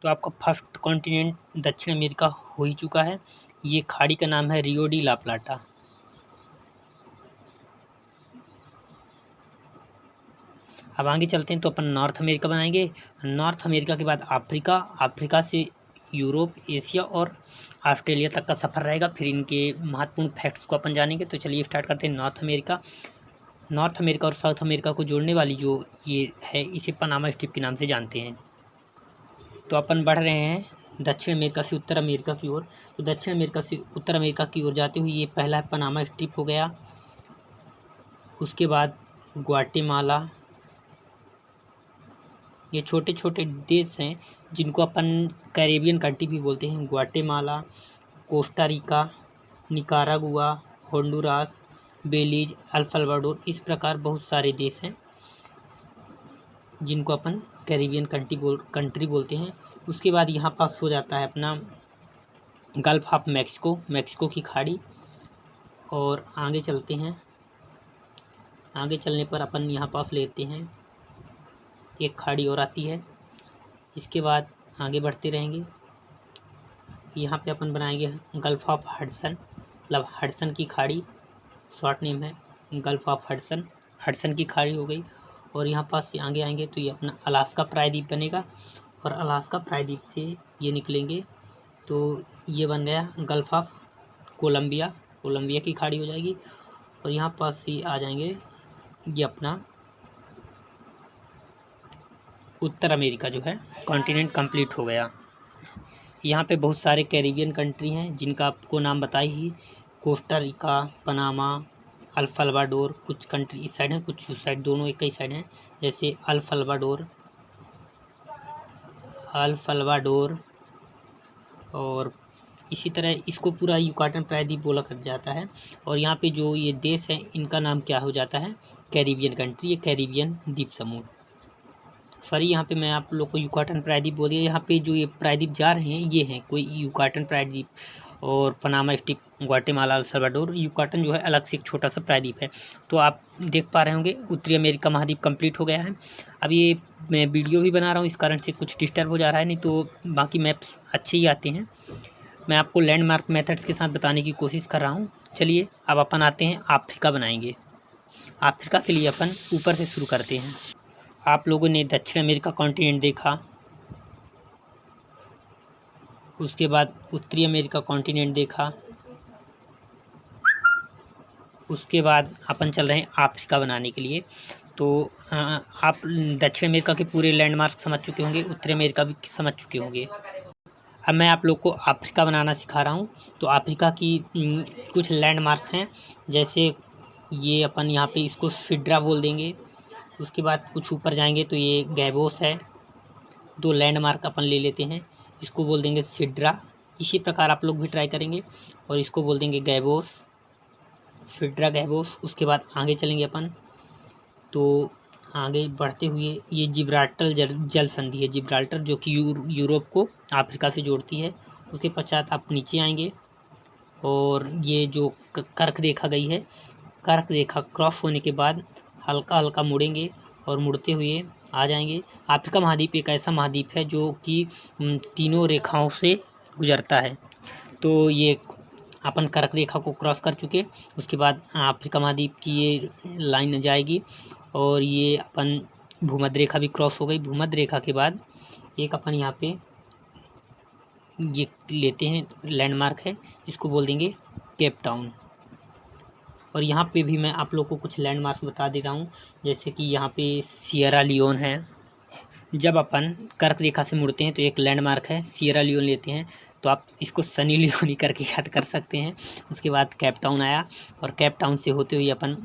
तो आपका first continent दक्षिण अमेरिका हो ही चुका है। ये खाड़ी का नाम है रियो डी ला प्लाटा। अब आगे चलते हैं तो अपन नॉर्थ अमेरिका बनाएंगे। नॉर्थ अमेरिका के बाद अफ्रीका, अफ्रीका से यूरोप, एशिया और ऑस्ट्रेलिया तक का सफ़र रहेगा। फिर इनके महत्वपूर्ण फैक्ट्स को अपन जानेंगे। तो चलिए स्टार्ट करते हैं। नॉर्थ अमेरिका, नॉर्थ अमेरिका और साउथ अमेरिका को जोड़ने वाली जो ये है, इसे पनामा स्ट्रिप के नाम से जानते हैं। तो अपन बढ़ रहे हैं दक्षिण अमेरिका से उत्तर अमेरिका की ओर। तो दक्षिण अमेरिका से उत्तर अमेरिका की ओर जाते हुए ये पहला पनामा स्ट्रिप हो गया। उसके बाद ग्वाटेमाला, ये छोटे छोटे देश हैं जिनको अपन कैरेबियन कंट्री भी बोलते हैं। Guatemala, Costa Rica, Nicaragua, Honduras, Belize, El Salvador, इस प्रकार बहुत सारे देश हैं जिनको अपन कैरेबियन कंट्री बोलते हैं। उसके बाद यहाँ पास हो जाता है अपना गल्फ ऑफ मैक्सिको, मैक्सिको की खाड़ी। और आगे चलते हैं। आगे चलने पर अपन यहाँ पास लेते हैं एक खाड़ी और आती है। इसके बाद आगे बढ़ते रहेंगे। यहाँ पे अपन बनाएंगे गल्फ ऑफ हडसन, मतलब हडसन की खाड़ी, शॉर्ट नेम है गल्फ ऑफ हडसन। हडसन की खाड़ी हो गई। और यहाँ पास से आगे आएंगे तो ये अपना अलास्का प्रायद्वीप बनेगा। और अलास्का प्रायद्वीप से ये निकलेंगे तो ये बन गया गल्फ ऑफ कोलंबिया, कोलंबिया की खाड़ी हो जाएगी। और यहाँ पास से आ जाएंगे ये अपना उत्तर अमेरिका जो है कॉन्टिनेंट कंप्लीट हो गया। यहाँ पे बहुत सारे कैरिबियन कंट्री हैं जिनका आपको नाम बताई ही। Costa Rica, Panama, El Salvador, कुछ कंट्री इस साइड हैं, कुछ उस साइड, दोनों एक ही साइड हैं। जैसे अल सल्वाडोर और इसी तरह इसको पूरा युकाटन प्रायद्वीप बोला कर जाता है। और यहाँ पे जो ये देश हैं इनका नाम क्या हो जाता है, कैरिबियन कंट्री, ये कैरिबियन द्वीप समूह। सॉरी, यहाँ पे मैं आप लोग को युकाटन प्रायद्वीप बोल दिया। यहाँ पे जो ये प्रायद्वीप जा रहे हैं ये हैं कोई युकाटन प्रायद्वीप और Panama strip, Guatemala, El Salvador. Yucatan जो है अलग से एक छोटा सा प्रायद्वीप है। तो आप देख पा रहे होंगे उत्तरी अमेरिका महाद्वीप कंप्लीट हो गया है। अब ये मैं वीडियो भी बना रहा हूँ, इस कारण से कुछ डिस्टर्ब हो जा रहा है, नहीं तो बाकी मैप्स अच्छे ही आते हैं। मैं आपको लैंडमार्क मेथड्स के साथ बताने की कोशिश कर रहा हूँ। चलिए अब अपन आते हैं अफ्रीका बनाएंगे। अफ्रीका के लिए अपन ऊपर से शुरू करते हैं। आप लोगों ने दक्षिण अमेरिका कॉन्टिनेंट देखा, उसके बाद उत्तरी अमेरिका कॉन्टिनेंट देखा, उसके बाद अपन चल रहे हैं अफ्रीका बनाने के लिए। तो आप दक्षिण अमेरिका के पूरे लैंडमार्क समझ चुके होंगे, उत्तरी अमेरिका भी समझ चुके होंगे। अब मैं आप लोग को अफ्रीका बनाना सिखा रहा हूँ। तो अफ्रीका की कुछ लैंडमार्क्स हैं, जैसे ये अपन यहाँ पे इसको सिड्रा बोल देंगे। उसके बाद कुछ ऊपर जाएंगे तो ये गैबोस है। दो लैंडमार्क अपन ले लेते हैं, इसको बोल देंगे सिड्रा। इसी प्रकार आप लोग भी ट्राई करेंगे और इसको बोल देंगे गैबोस, सिड्रा गैबोस। उसके बाद आगे चलेंगे अपन तो आगे बढ़ते हुए ये जिब्राल्टर जल संधि है, जिब्राल्टर जो कि यूरोप को अफ्रीका से जोड़ती है। उसके पश्चात आप नीचे आएंगे और ये जो कर्क रेखा गई है, कर्क रेखा क्रॉस होने के बाद हल्का हल्का मुड़ेंगे और मुड़ते हुए आ जाएंगे। अफ्रीका महाद्वीप एक ऐसा महाद्वीप है जो कि तीनों रेखाओं से गुजरता है। तो ये अपन कर्क रेखा को क्रॉस कर चुके, उसके बाद अफ्रीका महाद्वीप की ये लाइन जाएगी और ये अपन भूमध्य रेखा भी क्रॉस हो गई। भूमध्य रेखा के बाद एक अपन यहाँ पे ये लेते हैं, लैंडमार्क है, इसको बोल देंगे केप टाउन। और यहाँ पे भी मैं आप लोग को कुछ लैंडमार्क बता दे रहा हूँ, जैसे कि यहाँ पे सियरा लियोन है। जब अपन कर्क रेखा से मुड़ते हैं तो एक लैंडमार्क है सियरा लियोन लेते हैं, तो आप इसको सनी लियोनी करके याद कर सकते हैं। उसके बाद केप टाउन आया और केप टाउन से होते हुए अपन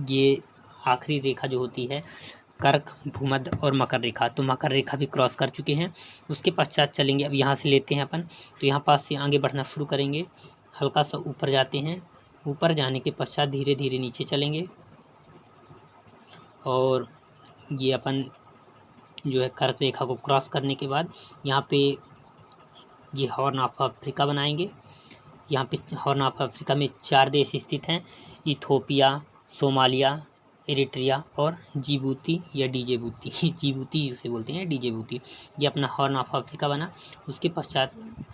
ये आखिरी रेखा जो होती है कर्क, भूमध्य और मकर रेखा, तो मकर रेखा भी क्रॉस कर चुके हैं। उसके पश्चात चलेंगे, अब यहाँ से लेते हैं अपन, तो यहाँ पास से आगे बढ़ना शुरू करेंगे, हल्का सा ऊपर जाते हैं। ऊपर जाने के पश्चात धीरे धीरे नीचे चलेंगे और ये अपन जो है कर्क रेखा को क्रॉस करने के बाद यहाँ पे ये हॉर्न ऑफ अफ्रीका बनाएंगे। यहाँ पे हॉर्न ऑफ अफ्रीका में 4 देश स्थित हैं, इथोपिया, सोमालिया, इरिट्रिया और जिबूती या डिजेबूती जिबूती उसे बोलते हैं, डिजेबूती। ये अपना हॉर्न ऑफ अफ्रीका बना। उसके पश्चात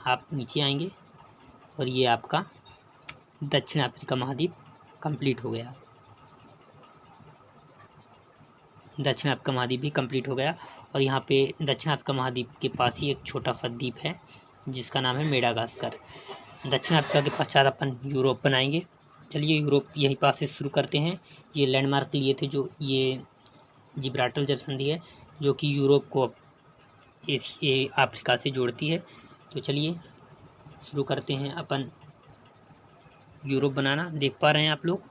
आप नीचे आएंगे और ये आपका दक्षिण अफ्रीका महाद्वीप कंप्लीट हो गया। दक्षिण अफ्रीका महाद्वीप भी कंप्लीट हो गया। और यहाँ पे दक्षिण अफ्रीका महाद्वीप के पास ही एक छोटा सा द्वीप है जिसका नाम है मेडागास्कर। दक्षिण अफ्रीका के पश्चात अपन यूरोप बनाएंगे। चलिए यूरोप यहीं पास से शुरू करते हैं। ये लैंडमार्क लिए थे, जो ये जिब्राल्टर जल संधि है जो कि यूरोप को अफ्रीका से जोड़ती है। तो चलिए शुरू करते हैं अपन यूरोप बनाना। देख पा रहे हैं आप लोग।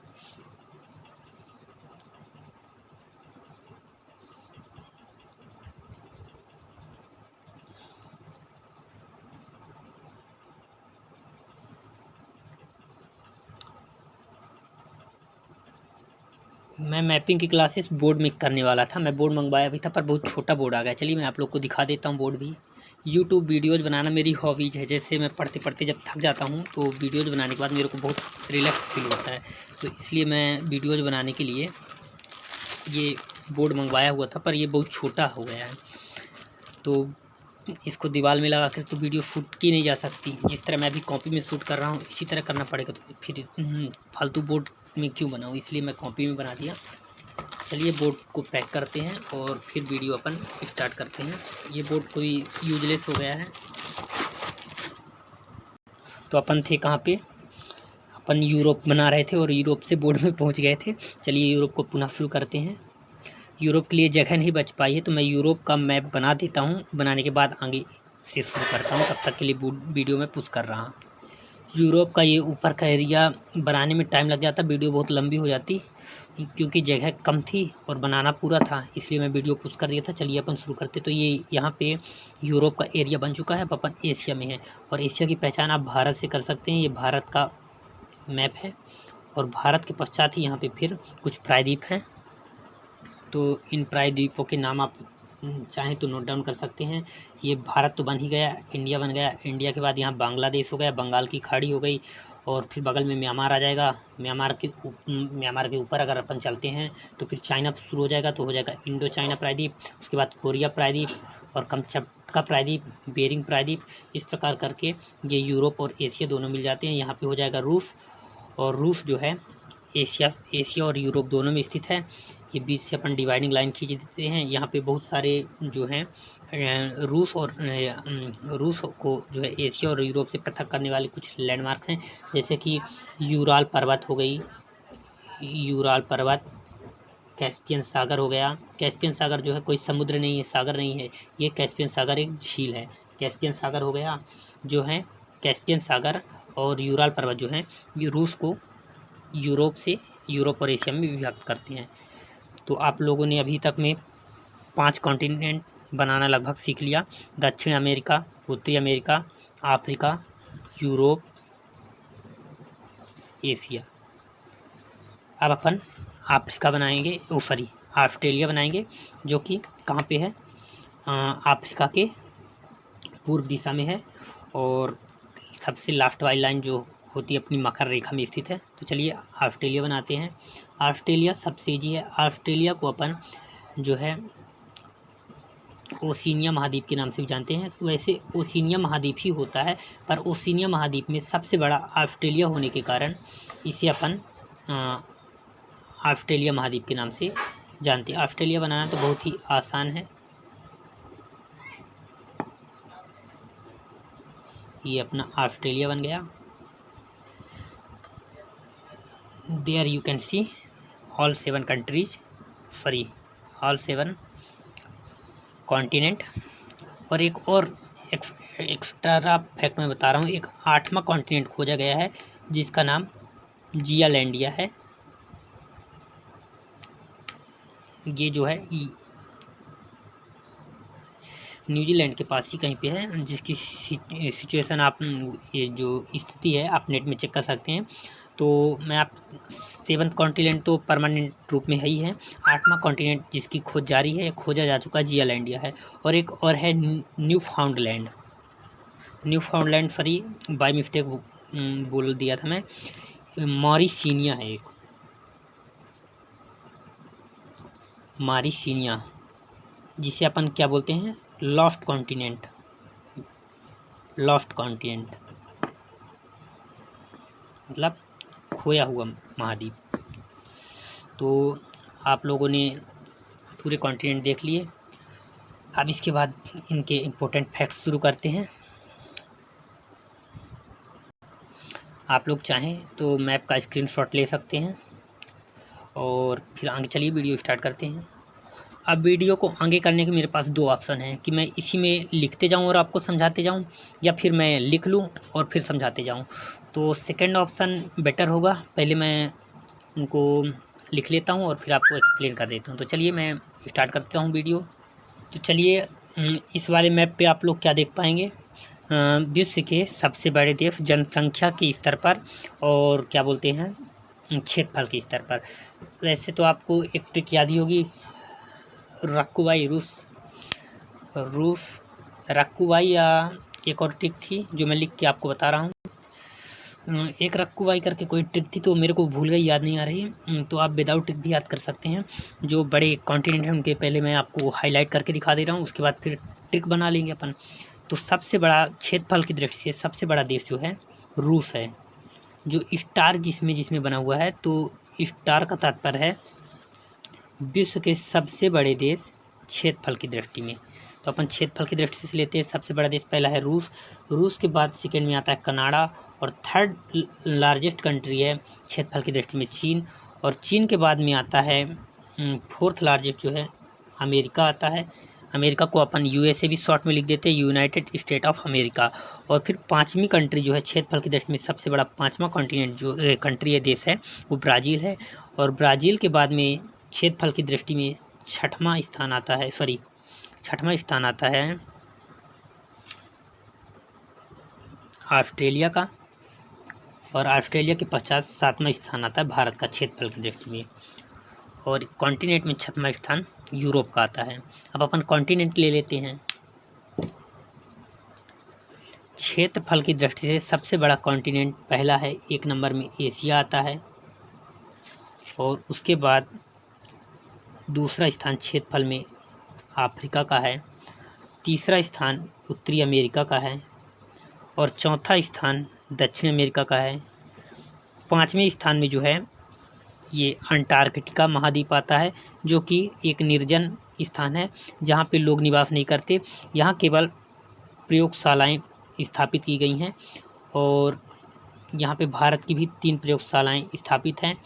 मैं मैपिंग की क्लासेस बोर्ड में करने वाला था। मैं बोर्ड मंगवाया भी था पर बहुत छोटा बोर्ड आ गया। चलिए मैं आप लोग को दिखा देता हूँ बोर्ड भी। यूट्यूब वीडियोज़ बनाना मेरी हॉबीज़ है। जैसे मैं पढ़ते पढ़ते जब थक जाता हूँ तो वीडियोज़ बनाने के बाद मेरे को बहुत रिलैक्स फील होता है। तो इसलिए मैं वीडियोज़ बनाने के लिए ये बोर्ड मंगवाया हुआ था, पर ये बहुत छोटा हो गया है तो इसको दीवार में लगा कर तो वीडियो शूट की नहीं जा सकती। जिस तरह मैं अभी कॉपी में शूट कर रहा हूँ इसी तरह करना पड़ेगा। तो फिर फालतू बोर्ड में क्यों बनाऊँ, इसलिए मैं कॉपी में बना दिया। चलिए बोर्ड को पैक करते हैं और फिर वीडियो अपन स्टार्ट करते हैं। ये बोर्ड कोई यूजलेस हो गया है। तो अपन थे कहाँ पे, अपन यूरोप बना रहे थे और यूरोप से बोर्ड में पहुँच गए थे। चलिए यूरोप को पुनः शुरू करते हैं। यूरोप के लिए जगह नहीं बच पाई है तो मैं यूरोप का मैप बना देता हूँ। बनाने के बाद आगे से शुरू करता हूँ, तब तक के लिए वीडियो में पुश कर रहा हूँ। यूरोप का ये ऊपर का एरिया बनाने में टाइम लग जाता, वीडियो बहुत लंबी हो जाती क्योंकि जगह कम थी और बनाना पूरा था, इसलिए मैं वीडियो पुश कर दिया था। चलिए अपन शुरू करते। तो ये यहाँ पे यूरोप का एरिया बन चुका है। अब अपन एशिया में है और एशिया की पहचान आप भारत से कर सकते हैं। ये भारत का मैप है और भारत के पश्चात ही यहाँ पे फिर कुछ प्रायद्वीप हैं। तो इन प्रायद्वीपों के नाम आप चाहें तो नोट डाउन कर सकते हैं। ये भारत तो बन ही गया, इंडिया बन गया। इंडिया के बाद यहाँ बांग्लादेश हो गया, बंगाल की खाड़ी हो गई और फिर बगल में म्यांमार आ जाएगा। म्यांमार के ऊपर अगर अपन चलते हैं तो फिर चाइना शुरू हो जाएगा, तो हो जाएगा इंडो चाइना प्रायद्वीप। उसके बाद कोरिया प्रायद्वीप और कमचटका प्रायद्वीप, बेरिंग प्रायद्वीप। इस प्रकार करके ये यूरोप और एशिया दोनों मिल जाते हैं। यहाँ पे हो जाएगा रूस, और रूस जो है एशिया और यूरोप दोनों में स्थित है। ये बीच से अपन डिवाइडिंग लाइन खींच देते हैं। यहाँ पे बहुत सारे जो हैं रूस को जो है एशिया और यूरोप से पृथक करने वाले कुछ लैंडमार्क हैं, जैसे कि यूराल पर्वत हो गई, यूराल पर्वत, कैस्पियन सागर हो गया। कैस्पियन सागर जो है कोई समुद्र नहीं है, सागर नहीं है, ये कैस्पियन सागर एक झील है। कैस्पियन सागर हो गया जो है, कैस्पियन सागर और यूराल पर्वत जो है ये रूस को यूरोप और एशिया में विभक्त करते हैं। तो आप लोगों ने अभी तक में 5 कॉन्टिनेंट बनाना लगभग सीख लिया। दक्षिण अमेरिका, उत्तरी अमेरिका, अफ्रीका, यूरोप, एशिया। अब अपन अफ्रीका बनाएंगे, ऑस्ट्रेलिया बनाएंगे, जो कि कहाँ पे है, अफ्रीका के पूर्व दिशा में है और सबसे लास्ट वाली लाइन जो होती है अपनी मकर रेखा में स्थित है। तो चलिए ऑस्ट्रेलिया बनाते हैं। ऑस्ट्रेलिया सबसे ईजी है। ऑस्ट्रेलिया को अपन जो है ओशिनिया महाद्वीप के नाम से भी जानते हैं। वैसे ओशिनिया महाद्वीप ही होता है, पर ओशिनिया महाद्वीप में सबसे बड़ा ऑस्ट्रेलिया होने के कारण इसे अपन ऑस्ट्रेलिया महाद्वीप के नाम से जानते हैं। ऑस्ट्रेलिया बनाना तो बहुत ही आसान है। ये अपना ऑस्ट्रेलिया बन गया। There you can see all 7 countries, all 7 continent. और एक और एक्स्ट्रा फैक्ट मैं बता रहा हूँ, एक 8वां कॉन्टिनेंट खोजा गया है जिसका नाम जियालैंडिया है। ये जो है न्यूजीलैंड के पास ही कहीं पे है, जिसकी सिचुएशन आप ये जो स्थिति है आप नेट में चेक कर सकते हैं। तो मैं आप 7th कॉन्टिनेंट तो परमानेंट रूप में है ही है। 8वां कॉन्टिनेंट जिसकी खोज जारी है, खोजा जा चुका जियालैंडिया है। और एक और है न्यू फाउंडलैंड, सॉरी बाय मिस्टेक बोल दिया था मैं, मॉरिसिनिया है एक। मारिसिनिया, जिसे अपन क्या बोलते हैं, लॉस्ट कॉन्टिनेंट, लॉस्ट कॉन्टिनेंट मतलब खोया हुआ महाद्वीप। तो आप लोगों ने पूरे कॉन्टिनेंट देख लिए। अब इसके बाद इनके इम्पोर्टेंट फैक्ट्स शुरू करते हैं। आप लोग चाहें तो मैप का स्क्रीनशॉट ले सकते हैं और फिर आगे चलिए वीडियो स्टार्ट करते हैं। अब वीडियो को आगे करने के मेरे पास दो ऑप्शन हैं कि मैं इसी में लिखते जाऊं और आपको समझाते जाऊं, या फिर मैं लिख लूं और फिर समझाते जाऊं। तो सेकंड ऑप्शन बेटर होगा। पहले मैं उनको लिख लेता हूं और फिर आपको एक्सप्लेन कर देता हूं। तो चलिए मैं स्टार्ट करता हूं वीडियो। तो चलिए इस वाले मैप पे आप लोग क्या देख पाएंगे, विश्व के सबसे बड़े देश जनसंख्या के स्तर पर और क्या बोलते हैं, क्षेत्रफल के स्तर पर। वैसे तो आपको एक ट्रिक याद ही होगी, रक्कुबाई, रूस रक्कुबाई, या एक और ट्रिक थी जो मैं लिख के आपको बता रहा हूँ। एक रक्कुबाई करके कोई ट्रिक थी, तो मेरे को भूल गई, याद नहीं आ रही। तो आप विदाउट ट्रिक भी याद कर सकते हैं। जो बड़े कॉन्टिनेंट हैं उनके पहले मैं आपको हाईलाइट करके दिखा दे रहा हूँ, उसके बाद फिर ट्रिक बना लेंगे अपन। तो सबसे बड़ा क्षेत्रफल की दृष्टि से सबसे बड़ा देश जो है रूस है, जो स्टार जिसमें बना हुआ है। तो स्टार का तात्पर्य है विश्व के सबसे बड़े देश क्षेत्रफल की दृष्टि में। तो अपन क्षेत्रफल की दृष्टि से लेते हैं। सबसे बड़ा देश पहला है रूस, रूस के बाद सेकेंड में आता है कनाडा, और थर्ड लार्जेस्ट कंट्री है क्षेत्रफल की दृष्टि में चीन, और चीन के बाद में आता है फोर्थ लार्जेस्ट जो है अमेरिका आता है। अमेरिका को अपन यूएसए भी शॉर्ट में लिख देते हैं, यूनाइटेड स्टेट ऑफ अमेरिका। और फिर पांचवी कंट्री जो है क्षेत्रफल की दृष्टि में सबसे बड़ा पांचवा कॉन्टिनेंट जो कंट्री है, देश है, वो ब्राज़ील है। और ब्राज़ील के बाद में क्षेत्रफल की दृष्टि में छठवां स्थान आता है ऑस्ट्रेलिया का, और ऑस्ट्रेलिया के पश्चात सातवां स्थान आता है भारत का क्षेत्रफल की दृष्टि में। और कॉन्टिनेंट में छठवां स्थान यूरोप का आता है। अब अपन कॉन्टिनेंट ले लेते हैं। क्षेत्रफल की दृष्टि से सबसे बड़ा कॉन्टिनेंट पहला है, एक नंबर में एशिया आता है, और उसके बाद दूसरा स्थान क्षेत्रफल में अफ्रीका का है, तीसरा स्थान उत्तरी अमेरिका का है, और चौथा स्थान दक्षिण अमेरिका का है। पांचवें स्थान में जो है ये अंटार्कटिका महाद्वीप आता है, जो कि एक निर्जन स्थान है जहाँ पे लोग निवास नहीं करते। यहाँ केवल प्रयोगशालाएं स्थापित की गई हैं, और यहाँ पे भारत की भी 3 प्रयोगशालाएं स्थापित हैं,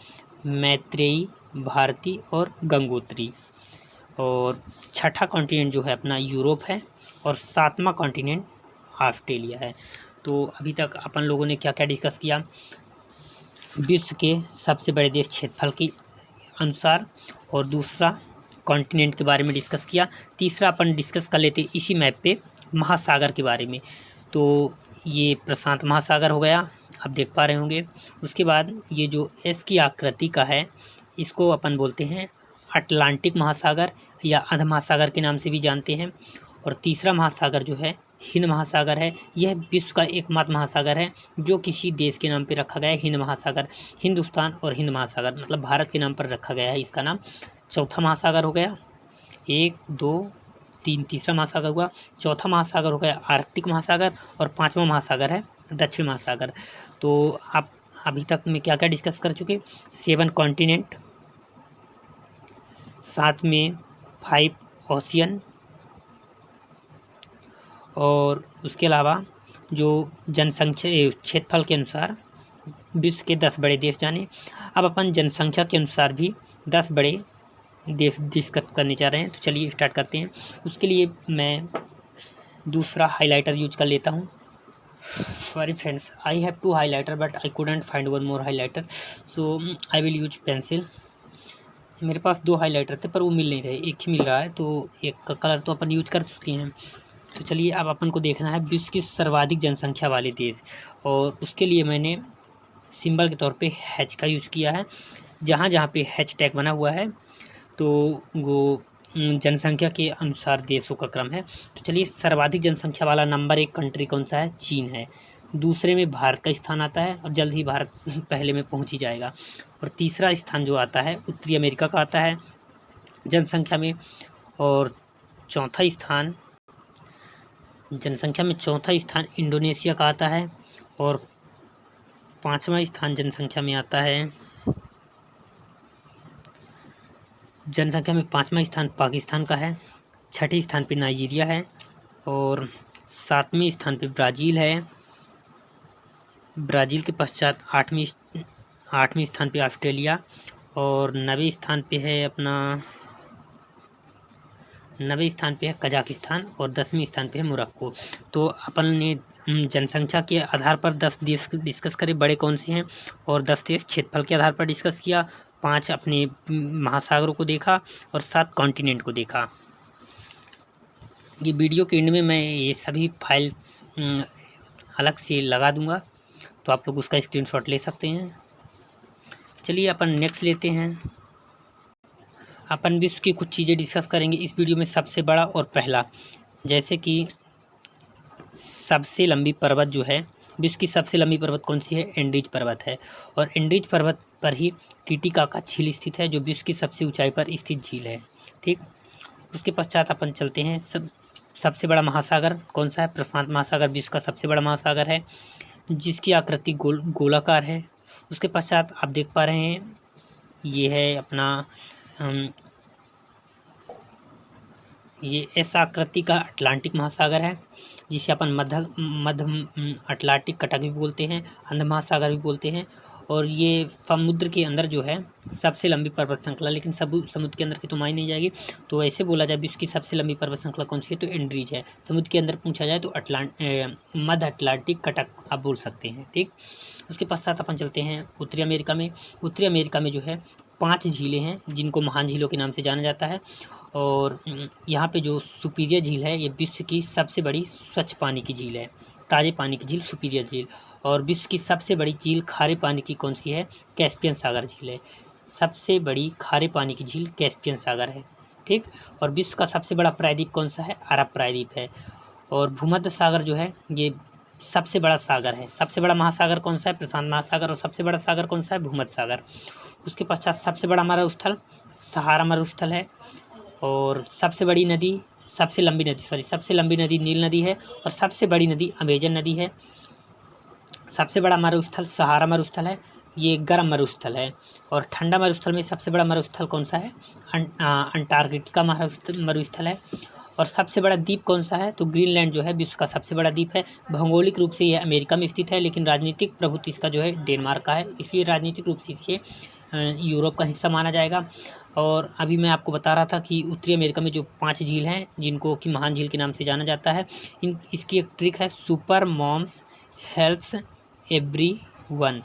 मैत्रेयी, भारती और गंगोत्री। और छठा कॉन्टिनेंट जो है अपना यूरोप है, और सातवां कॉन्टिनेंट ऑस्ट्रेलिया है। तो अभी तक अपन लोगों ने क्या क्या डिस्कस किया, विश्व के सबसे बड़े देश क्षेत्रफल के अनुसार, और दूसरा कॉन्टिनेंट के बारे में डिस्कस किया। तीसरा अपन डिस्कस कर लेते इसी मैप पे महासागर के बारे में। तो ये प्रशांत महासागर हो गया, आप देख पा रहे होंगे। उसके बाद ये जो एस की आकृति का है, इसको अपन बोलते हैं अटलांटिक महासागर, या अर्ध महासागर के नाम से भी जानते हैं। और तीसरा महासागर जो है हिंद महासागर है। यह विश्व का एकमात्र महासागर है जो किसी देश के नाम पे रखा गया है, हिंद महासागर। हिंदुस्तान और हिंद महासागर मतलब भारत के नाम पर रखा गया है इसका नाम। चौथा महासागर हो गया, 1 2 3 तीसरा महासागर हुआ। चौथा महासागर हो गया आर्कटिक महासागर, और पांचवा महासागर है दक्षिण महासागर। तो आप अभी तक में क्या क्या डिस्कस कर चुके, 7 कॉन्टिनेंट, साथ में 5 ओशियन, और उसके अलावा जो जनसंख्या क्षेत्रफल के अनुसार विश्व के 10 बड़े देश जाने। अब अपन जनसंख्या के अनुसार भी 10 बड़े देश डिस्कस करने जा रहे हैं। तो चलिए स्टार्ट करते हैं। उसके लिए मैं दूसरा हाइलाइटर यूज कर लेता हूँ। Sorry friends, I have 2 highlighter but I couldn't find 1 more highlighter, so I will use pencil. मेरे पास 2 हाइलाइटर थे पर वो मिल नहीं रहे, एक ही मिल रहा है, तो एक का कलर तो अपन यूज कर चुके हैं। तो चलिए अब अपन को देखना है विश्व की सर्वाधिक जनसंख्या वाले देश, और उसके लिए मैंने सिंबल के तौर पे हैच का यूज किया है। जहाँ जहाँ पे हैच टैग बना हुआ है तो वो जनसंख्या के अनुसार देशों का क्रम है। तो चलिए सर्वाधिक जनसंख्या वाला नंबर 1 कंट्री कौन सा है, चीन है। दूसरे में भारत का स्थान आता है, और जल्द ही भारत पहले में पहुंच ही जाएगा। और तीसरा स्थान जो आता है उत्तरी अमेरिका का आता है। जनसंख्या में, और चौथा स्थान जनसंख्या में चौथा स्थान इंडोनेशिया का आता है, और 5वां स्थान जनसंख्या में आता है, जनसंख्या में 5वां स्थान पाकिस्तान का है, 6ठे स्थान पे नाइजीरिया है, और 7वें स्थान पे ब्राज़ील है। ब्राज़ील के पश्चात 8वें स्थान पे ऑस्ट्रेलिया, और 9वें स्थान पे है 9वें स्थान पे है कजाकिस्तान, और 10वें स्थान पे है मोरक्को। तो अपन ने जनसंख्या के आधार पर 10 देश डिस्कस करे, बड़े कौन से हैं, और 10 देश क्षेत्रफल के आधार पर डिस्कस किया, 5 अपने महासागरों को देखा, और 7 कॉन्टिनेंट को देखा। ये वीडियो के एंड में मैं ये सभी फाइल अलग से लगा दूंगा, तो आप लोग उसका स्क्रीनशॉट ले सकते हैं। चलिए अपन नेक्स्ट लेते हैं। अपन विश्व की कुछ चीज़ें डिस्कस करेंगे इस वीडियो में। सबसे बड़ा और पहला, जैसे कि सबसे लंबी पर्वत जो है, विश्व की सबसे लंबी पर्वत कौन सी है? एंडरीज पर्वत है, और एंडरीज पर्वत पर ही टिटिकाका झील स्थित है, जो विश्व की सबसे ऊंचाई पर स्थित झील है। ठीक, उसके पश्चात अपन चलते हैं। सबसे बड़ा महासागर कौन सा है? प्रशांत महासागर विश्व का सबसे बड़ा महासागर है, जिसकी आकृति गोलाकार है। उसके पश्चात आप देख पा रहे हैं, ये है अपना ये एस आकृति का अटलांटिक महासागर है, जिसे अपन मध्य अटलांटिक कटक भी बोलते हैं, अंध महासागर भी बोलते हैं। और ये समुद्र के अंदर जो है सबसे लंबी पर्वत श्रृंखला, लेकिन समुद्र के अंदर की तो मानी नहीं जाएगी, तो ऐसे बोला जाए विश्व की सबसे लंबी पर्वत श्रृंखला कौन सी है? तो एंडरीज है। समुद्र के अंदर पूछा जाए तो मध्य अटलांटिक कटक आप बोल सकते हैं। ठीक, उसके पश्चात अपन चलते हैं उत्तरी अमेरिका में। उत्तरी अमेरिका में जो है 5 झीलें हैं, जिनको महान झीलों के नाम से जाना जाता है। और यहाँ पे जो सुपीरियर झील है, ये विश्व की सबसे बड़ी स्वच्छ पानी की झील है, ताज़े पानी की झील सुपीरियर झील। और विश्व की सबसे बड़ी झील खारे पानी की कौन सी है? कैस्पियन सागर झील है। सबसे बड़ी खारे पानी की झील कैस्पियन सागर है। ठीक, और विश्व का सबसे बड़ा प्रायद्वीप कौन सा है? अरब प्रायद्वीप है। और भूमध्य सागर जो है ये सबसे बड़ा सागर है। सबसे बड़ा महासागर कौन सा है? प्रशांत महासागर। और सबसे बड़ा सागर कौन सा है? भूमध्य सागर। उसके पश्चात सबसे बड़ा मरुस्थल सहारा मरुस्थल है। और सबसे बड़ी नदी, सबसे लंबी नदी नील नदी है, और सबसे बड़ी नदी अमेजन नदी है। सबसे बड़ा मरुस्थल सहारा मरुस्थल है, ये गर्म मरुस्थल है। और ठंडा मरुस्थल में सबसे बड़ा मरुस्थल कौन सा है? अंटार्कटिका मरुस्थल है। और सबसे बड़ा द्वीप कौन सा है? तो ग्रीनलैंड जो है विश्व का सबसे बड़ा द्वीप है। भौगोलिक रूप से यह अमेरिका में स्थित है, लेकिन राजनीतिक प्रभुत्व इसका जो है डेनमार्क का है, इसलिए राजनीतिक रूप से इसे यूरोप का हिस्सा माना जाएगा। और अभी मैं आपको बता रहा था कि उत्तरी अमेरिका में जो 5 झील हैं, जिनको कि महान झील के नाम से जाना जाता है, इसकी एक ट्रिक है, super moms helps everyone.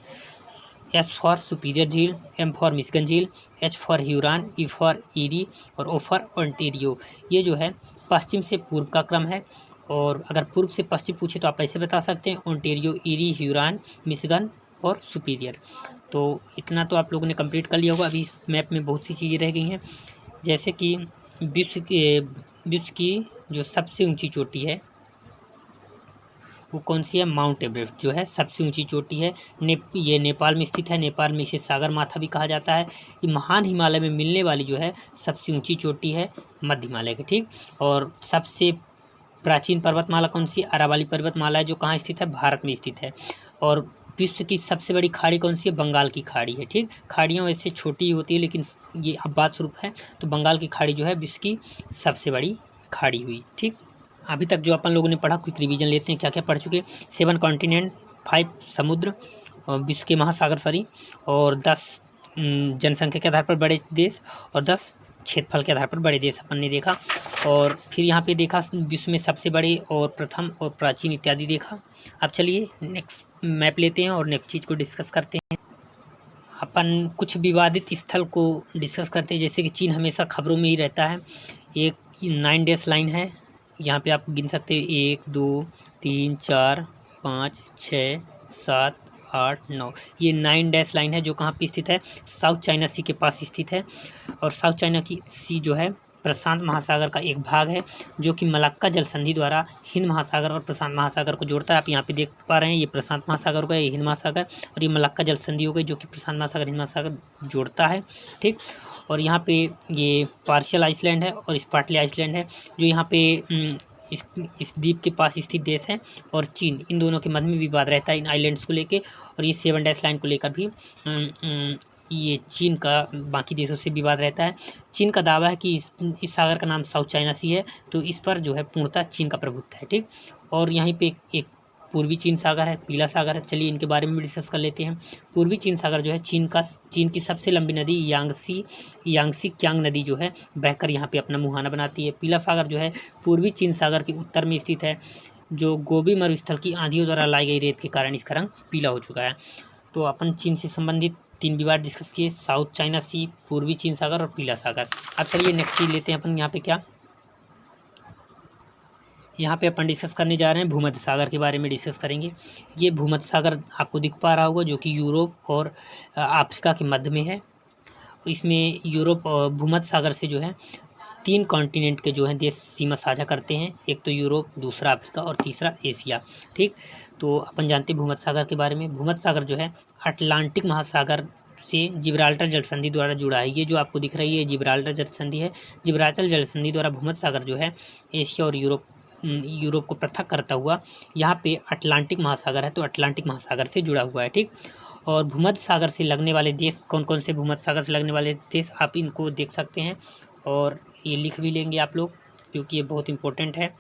S for superior झील, एम फॉर मिशिगन झील, H for Huron, E for Erie, और ओ फॉर ओंटारियो। ये जो है पश्चिम से पूर्व का क्रम है, और अगर पूर्व से पश्चिम पूछे तो आप ऐसे बता सकते हैं, ओंटारियो, ईरी, ह्यूरॉन, मिशिगन और सुपीरियर। तो इतना तो आप लोगों ने कंप्लीट कर लिया होगा। अभी इस मैप में बहुत सी चीज़ें रह गई हैं, जैसे कि विश्व की जो सबसे ऊंची चोटी है वो कौन सी है? माउंट एवरेस्ट जो है सबसे ऊंची चोटी है। ये नेपाल में स्थित है। नेपाल में इसे सागर माथा भी कहा जाता है। ये महान हिमालय में मिलने वाली जो है सबसे ऊंची चोटी है मध्य हिमालय की। ठीक, और सबसे प्राचीन पर्वतमाला कौन सी? अरावली पर्वतमाला है, जो कहाँ स्थित है? भारत में स्थित है। और विश्व की सबसे बड़ी खाड़ी कौन सी है? बंगाल की खाड़ी है। ठीक, खाड़ियाँ वैसे छोटी होती है, लेकिन ये अब बात स्वरूप है, तो बंगाल की खाड़ी जो है विश्व की सबसे बड़ी खाड़ी हुई। ठीक, अभी तक जो अपन लोगों ने पढ़ा, क्विक रिवीजन लेते हैं, क्या क्या पढ़ चुके। 7 कॉन्टिनेंट, 5 समुद्र, विश्व के महासागर और 10 जनसंख्या के आधार पर बड़े देश, और 10 क्षेत्रफल के आधार पर बड़े देश अपन ने देखा। और फिर यहाँ पे देखा विश्व में सबसे बड़े और प्रथम और प्राचीन इत्यादि देखा। अब चलिए नेक्स्ट मैप लेते हैं और नेक्स्ट चीज़ को डिस्कस करते हैं। अपन कुछ विवादित स्थल को डिस्कस करते हैं, जैसे कि चीन हमेशा खबरों में ही रहता है। एक 9 डैश लाइन है, यहाँ पे आप गिन सकते हैं 1 2 3 4 5 6 7 8 9। ये 9 डैश लाइन है, जो कहाँ पे स्थित है? साउथ चाइना सी के पास स्थित है। और साउथ चाइना की सी जो है प्रशांत महासागर का एक भाग है, जो कि मलक्का जल संधि द्वारा हिंद महासागर और प्रशांत महासागर को जोड़ता है। आप यहाँ पे देख पा रहे हैं, ये प्रशांत महासागर हो गया, ये हिंद महासागर, और ये मलक्का जल संधि हो गई जो कि प्रशांत महासागर हिंद महासागर जोड़ता है। ठीक, और यहाँ पे ये पार्शियल आइसलैंड है और स्पार्टली आइसलैंड है, जो यहाँ पे इस द्वीप के पास स्थित देश है, और चीन, इन दोनों के मध्य में विवाद रहता है इन आइलैंड्स को लेके। और ये 7 डैश लाइन को लेकर भी ये चीन का बाकी देशों से विवाद रहता है। चीन का दावा है कि इस सागर का नाम साउथ चाइना सी है, तो इस पर जो है पूर्णतः चीन का प्रभुत्व है। ठीक, और यहीं पे एक पूर्वी चीन सागर है, पीला सागर है। चलिए इनके बारे में भी डिस्कस कर लेते हैं। पूर्वी चीन सागर जो है चीन की सबसे लंबी नदी यांगसी क्यांग नदी जो है बहकर यहाँ पे अपना मुहाना बनाती है। पीला सागर जो है पूर्वी चीन सागर के उत्तर में स्थित है, जो गोबी मरुस्थल की आंधियों द्वारा लाई गई रेत के कारण इसका रंग पीला हो चुका है। तो अपन चीन से संबंधित 3 विवाद डिस्कस किए, साउथ चाइना सी, पूर्वी चीन सागर और पीला सागर। अब चलिए नेक्स्ट चीज लेते हैं अपन यहाँ पे क्या, यहाँ पे अपन डिस्कस करने जा रहे हैं भूमध्य सागर के बारे में डिस्कस करेंगे। ये भूमध्य सागर आपको दिख पा रहा होगा, जो कि यूरोप और अफ्रीका के मध्य में है। इसमें यूरोप और भूमध्य सागर से जो है 3 कॉन्टिनेंट के जो हैं देश सीमा साझा करते हैं, एक तो यूरोप, दूसरा अफ्रीका और तीसरा एशिया। ठीक, तो अपन जानते हैं भूमध्य सागर के बारे में। भूमध्य सागर जो है अटलांटिक महासागर से जिब्राल्टर जल संधि द्वारा जुड़ा है। ये जो आपको दिख रही है जिब्राल्टर जल संधि है। जिब्राल्टर जल संधि द्वारा भूमध्य सागर जो है एशिया और यूरोप को पृथक करता हुआ यहाँ पे अटलांटिक महासागर है, तो अटलांटिक महासागर से जुड़ा हुआ है। ठीक, और भूमध्य सागर से लगने वाले देश कौन कौन से भूमध्य सागर से लगने वाले देश आप इनको देख सकते हैं, और ये लिख भी लेंगे आप लोग क्योंकि ये बहुत इंपॉर्टेंट है।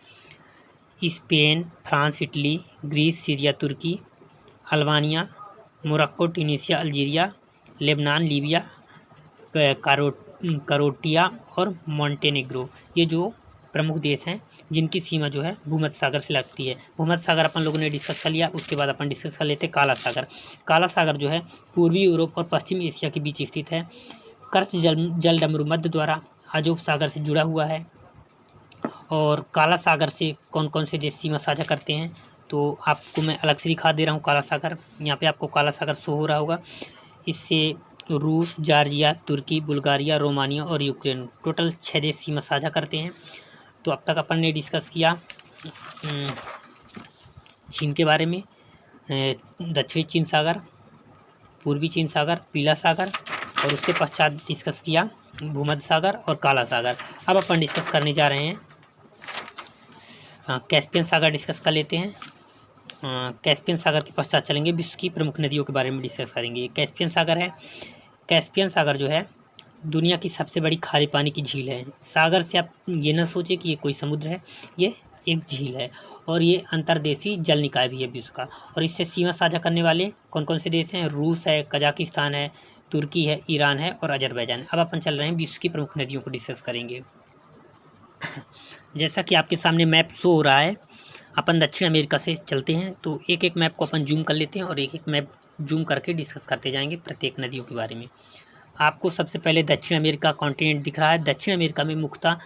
Spain, France, Italy, Greece, Syria, तुर्की, Albania, Morocco, Tunisia, Algeria, Lebanon, Libya, Croatia और मॉन्टेनेग्रो। ये जो प्रमुख देश हैं जिनकी सीमा जो है भूमध्य सागर से लगती है। भूमध्य सागर अपन लोगों ने डिस्कस कर लिया। उसके बाद अपन डिस्कस कर लेते हैं काला सागर। काला सागर जो है पूर्वी यूरोप और पश्चिमी एशिया के बीच स्थित है। कर्च जल डमरू मध्य द्वारा अजोब सागर से जुड़ा हुआ है। और काला सागर से कौन कौन से देश सीमा साझा करते हैं, तो आपको मैं अलग से दिखा दे रहा हूँ। काला सागर, यहाँ पे आपको काला सागर शो हो रहा होगा। इससे रूस, जॉर्जिया, तुर्की, बुल्गारिया, रोमानिया और यूक्रेन, टोटल 6 देश सीमा साझा करते हैं। तो अब तक अपन ने डिस्कस किया चीन के बारे में, दक्षिणी चीन सागर, पूर्वी चीन सागर, पीला सागर, और उसके पश्चात डिस्कस किया भूमध्य सागर और काला सागर। अब अपन डिस्कस करने जा रहे हैं कैस्पियन सागर डिस्कस कर लेते हैं। कैस्पियन सागर के पश्चात चलेंगे विश्व की प्रमुख नदियों के बारे में डिस्कस करेंगे। कैस्पियन सागर है। कैस्पियन सागर जो है दुनिया की सबसे बड़ी खारे पानी की झील है। सागर से आप ये ना सोचें कि ये कोई समुद्र है, ये एक झील है, और ये अंतर्देशीय जल निकाय भी है विश्व का। और इससे सीमा साझा करने वाले कौन कौन से देश हैं, रूस है, कजाकिस्तान है, तुर्की है, ईरान है और अजरबैजान। अब अपन चल रहे हैं विश्व की प्रमुख नदियों को डिस्कस करेंगे। जैसा कि आपके सामने मैप शो हो रहा है, अपन दक्षिण अमेरिका से चलते हैं, तो एक एक मैप को अपन जूम कर लेते हैं और एक एक मैप जूम करके डिस्कस करते जाएंगे प्रत्येक नदियों के बारे में। आपको सबसे पहले दक्षिण अमेरिका कॉन्टिनेंट दिख रहा है। दक्षिण अमेरिका में मुख्यतः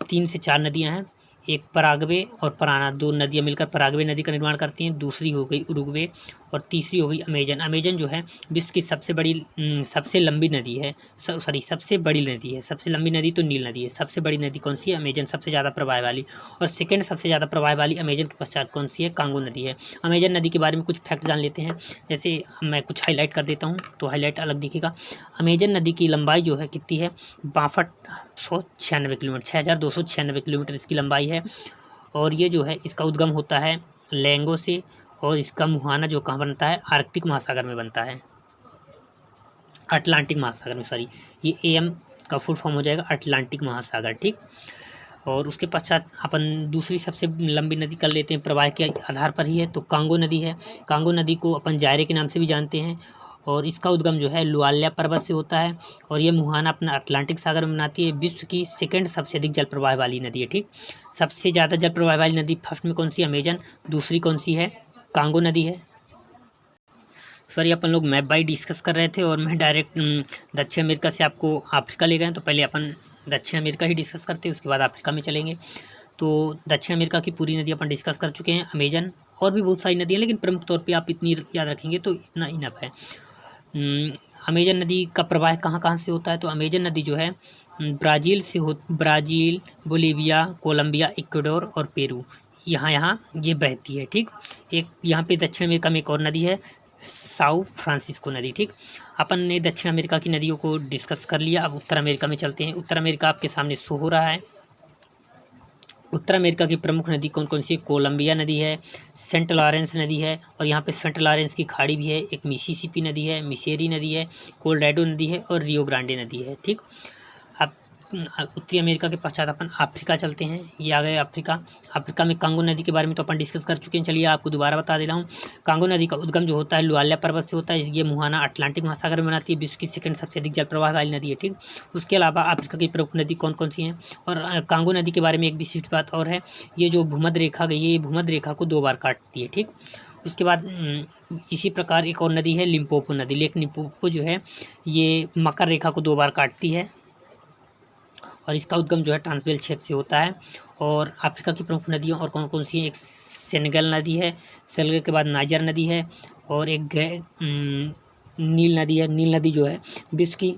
3 से 4 नदियां हैं। एक पराग्वे और पराना, 2 नदियां मिलकर पराग्वे नदी का निर्माण करती हैं। दूसरी हो गई उरुग्वे और तीसरी हो गई अमेजन। अमेजन जो है विश्व की सबसे लंबी नदी है, सबसे बड़ी नदी है। सबसे लंबी नदी तो नील नदी है, सबसे बड़ी नदी कौन सी है, अमेजन, सबसे ज़्यादा प्रवाह वाली। और सेकेंड सबसे ज़्यादा प्रवाह वाली अमेजन के पश्चात कौन सी है, कांगो नदी है। अमेजन नदी के बारे में कुछ फैक्ट जान लेते हैं। जैसे मैं कुछ हाईलाइट कर देता हूँ तो हाईलाइट अलग दिखेगा। अमेजन नदी की लंबाई जो है कितनी है, 6296 किलोमीटर, 6296 किलोमीटर इसकी लंबाई है। और ये जो है इसका उद्गम होता है लेंगो से, और इसका मुहाना जो कहाँ बनता है, आर्कटिक महासागर में बनता है, अटलांटिक महासागर में, सॉरी, ये AM का फुल फॉर्म हो जाएगा अटलांटिक महासागर। ठीक, और उसके पश्चात अपन दूसरी सबसे लंबी नदी कर लेते हैं प्रवाह के आधार पर ही है, तो कांगो नदी है। कांगो नदी को अपन जायरे के नाम से भी जानते हैं, और इसका उद्गम जो है लुआल्या पर्वत से होता है, और ये मुहाना अपना अटलांटिक सागर में बनाती है। विश्व की सेकंड सबसे अधिक जल प्रवाह वाली नदी है। ठीक, सबसे ज़्यादा जल प्रवाह वाली नदी फर्स्ट में कौन सी, अमेजन, दूसरी कौन सी है, कांगो नदी है। सॉरी, अपन लोग मैप बाई डिस्कस कर रहे थे और मैं डायरेक्ट दक्षिण अमेरिका से आपको अफ्रीका ले गए, तो पहले अपन दक्षिण अमेरिका ही डिस्कस करते हैं, उसके बाद अफ्रीका में चलेंगे। तो दक्षिण अमेरिका की पूरी नदी अपन डिस्कस कर चुके हैं, अमेजन, और भी बहुत सारी नदी हैं, लेकिन प्रमुख तौर पे आप इतनी याद रखेंगे तो इतना इनफ है। अमेजन नदी का प्रवाह कहाँ कहाँ से होता है, तो अमेजन नदी जो है ब्राज़ील, बोलीविया, कोलंबिया, इक्वाडोर और पेरू, यहाँ ये बहती है। ठीक, एक यहाँ पे दक्षिण अमेरिका में एक और नदी है, साउ फ्रांसिस्को नदी। ठीक, अपन ने दक्षिण अमेरिका की नदियों को डिस्कस कर लिया। अब उत्तर अमेरिका में चलते हैं। उत्तर अमेरिका आपके सामने शो हो रहा है। उत्तर अमेरिका की प्रमुख नदी कौन कौन सी है? कोलंबिया नदी है, सेंट लॉरेंस नदी है, और यहाँ पे सेंट लॉरेंस की खाड़ी भी है, एक मिसिसिपी नदी है, मिसेरी नदी है, कोलोराडो नदी है और रियो ग्रांडे नदी है। ठीक, अब उत्तरी अमेरिका के पश्चात अपन अफ्रीका चलते हैं। ये आ गए अफ्रीका। अफ्रीका में कांगो नदी के बारे में तो अपन डिस्कस कर चुके हैं। चलिए आपको दोबारा बता दे रहा हूँ। कांगो नदी का उद्गम जो होता है लुआल्या पर्वत से होता है। ये मुहाना अटलांटिक महासागर में बनाती है। विश्व की सेकंड सबसे अधिक जल प्रवाह वाली नदी है। ठीक, उसके अलावा अफ्रीका की प्रमुख नदी कौन कौन सी हैं? और कांगो नदी के बारे में एक विशिष्ट बात और है, ये जो भूमध्य रेखा गई है, ये भूमध्य रेखा को 2 बार काटती है। ठीक, उसके बाद इसी प्रकार एक और नदी है लिम्पोपो नदी। लेक लिम्पोपो जो है ये मकर रेखा को 2 बार काटती है और इसका उद्गम जो है ट्रांसवेल क्षेत्र से होता है। और अफ्रीका की प्रमुख नदियाँ और कौन कौन सी हैं? एक सेनेगल नदी है, सेनेगल के बाद नाइजर नदी है, और एक नील नदी है। नील नदी जो है विश्व की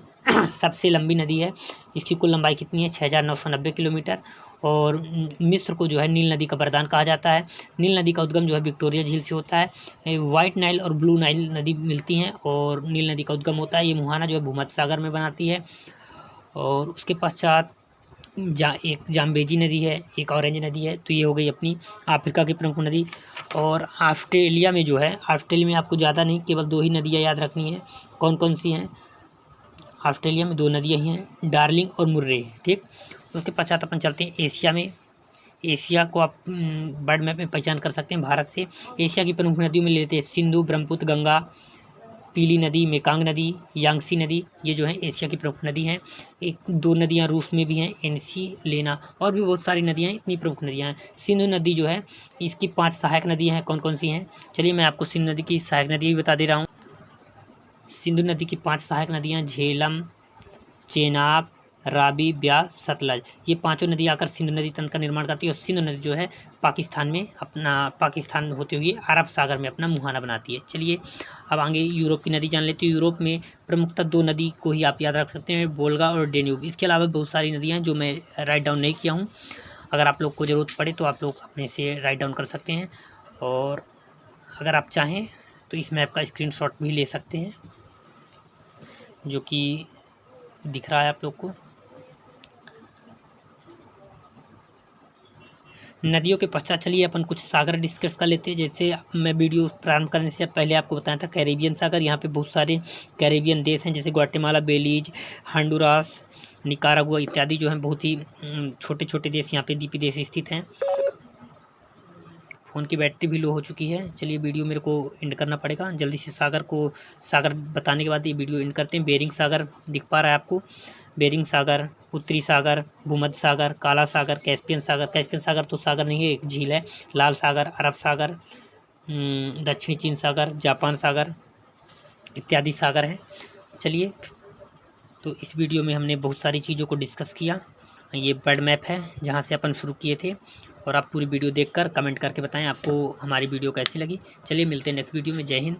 सबसे लंबी नदी है। इसकी कुल लंबाई कितनी है? 6990 किलोमीटर। और मिस्र को जो है नील नदी का वरदान कहा जाता है। नील नदी का उद्गम जो है विक्टोरिया झील से होता है। वाइट नाइल और ब्लू नाइल नदी मिलती हैं और नील नदी का उद्गम होता है। ये मुहाना जो है भूमध्य सागर में बनाती है। और उसके पश्चात एक जाम्बेजी नदी है, एक ऑरेंज नदी है। तो ये हो गई अपनी अफ्रीका की प्रमुख नदी। और ऑस्ट्रेलिया में जो है, ऑस्ट्रेलिया में आपको ज़्यादा नहीं, केवल 2 ही नदियाँ याद रखनी है। कौन कौन सी हैं? ऑस्ट्रेलिया में 2 नदियाँ ही हैं, डार्लिंग और मुर्रे। ठीक, उसके पश्चात अपन चलते हैं एशिया में। एशिया को आप वर्ल्ड मैप में पहचान कर सकते हैं भारत से। एशिया की प्रमुख नदियों में लेते हैं सिंधु, ब्रह्मपुत्र, गंगा, पीली नदी, मेकांग नदी, यांगसी नदी। ये जो है एशिया की प्रमुख नदी हैं। 1-2 नदियाँ रूस में भी हैं, एनसी, लेना, और भी बहुत सारी नदियाँ, इतनी प्रमुख नदियाँ हैं। सिंधु नदी जो है इसकी 5 सहायक नदियाँ हैं। कौन कौन सी हैं? चलिए मैं आपको सिंधु नदी की सहायक नदी भी बता दे रहा हूँ। सिंधु नदी की 5 सहायक नदियाँ झेलम, चेनाब, रावी, ब्यास, सतलज। ये 5 नदी आकर सिंधु नदी तंत्र का निर्माण करती है। और सिंधु नदी जो है पाकिस्तान होते हुए अरब सागर में अपना मुहाना बनाती है। चलिए अब आगे यूरोप की नदी जान लेते हैं। यूरोप में प्रमुखतः 2 नदी को ही आप याद रख सकते हैं, वोल्गा और डेन्यूब। इसके अलावा बहुत सारी नदियाँ हैं जो मैं राइट डाउन नहीं किया हूँ। अगर आप लोग को ज़रूरत पड़े तो आप लोग अपने से राइट डाउन कर सकते हैं। और अगर आप चाहें तो इस मैप का स्क्रीनशॉट भी ले सकते हैं, जो कि दिख रहा है आप लोग को। नदियों के पश्चात चलिए अपन कुछ सागर डिस्कस कर लेते हैं। जैसे मैं वीडियो प्रारंभ करने से पहले आपको बताया था कैरेबियन सागर। यहाँ पे बहुत सारे कैरेबियन देश हैं, जैसे ग्वाटेमाला, बेलीज, हंडुरास, निकारागुआ इत्यादि जो हैं। बहुत ही छोटे छोटे देश यहाँ पे द्वीपीय देश स्थित हैं। फ़ोन की बैटरी भी लो हो चुकी है। चलिए वीडियो मेरे को एंड करना पड़ेगा जल्दी से। सागर बताने के बाद ये वीडियो एंड करते हैं। बेरिंग सागर दिख पा रहा है आपको? बेरिंग सागर, उत्तरी सागर, भूमध्य सागर, काला सागर, कैस्पियन सागर। कैस्पियन सागर तो सागर नहीं है, एक झील है। लाल सागर, अरब सागर, दक्षिणी चीन सागर, जापान सागर इत्यादि सागर हैं। चलिए, तो इस वीडियो में हमने बहुत सारी चीज़ों को डिस्कस किया। ये वर्ल्ड मैप है जहाँ से अपन शुरू किए थे। और आप पूरी वीडियो देखकर कमेंट करके बताएं आपको हमारी वीडियो कैसी लगी। चलिए मिलते हैं नेक्स्ट वीडियो में। जय हिंद।